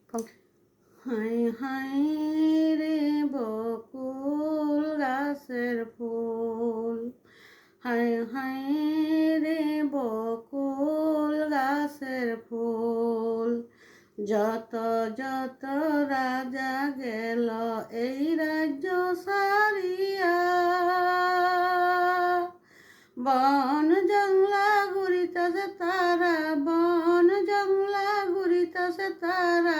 High high রে বকুল গাছের ফুল, high high রে বকুল গাছের ফুল। যত যত রাজা গেল এই রাজ্য সারিয়া, বন জংলা ঘুরিতেছে তারা, বন জংলা ঘুরিতেছে তারা,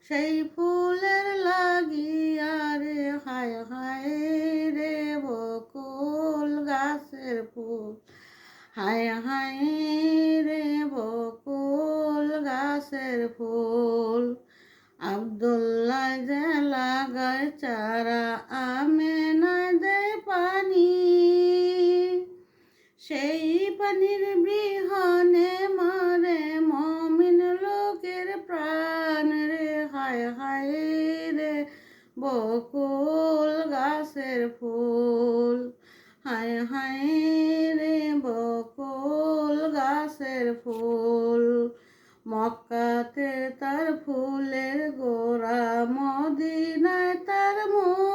সেই ফুলের লাগিয়া রে। হায় হায় রে বকুল গাছের ফুল, হায় হায় রে বকুল গাছের ফুল। আব্দুল্লাহ যে লাগায় চারা, আমেনায় দেয় পানি, সেই পানির বিহনে মারে মমিন লোকের প্রাণ রে। হায় হায় রে বকুল গাছের ফুল, হায় হায় রে বকুল গাছের ফুল। মক্কাতে তার ফুলের গোড়া, মদিনায় তার মূল।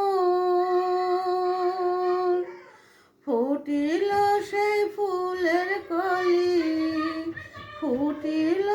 ফুটিল সেই ফুলের কলি, ফুটিল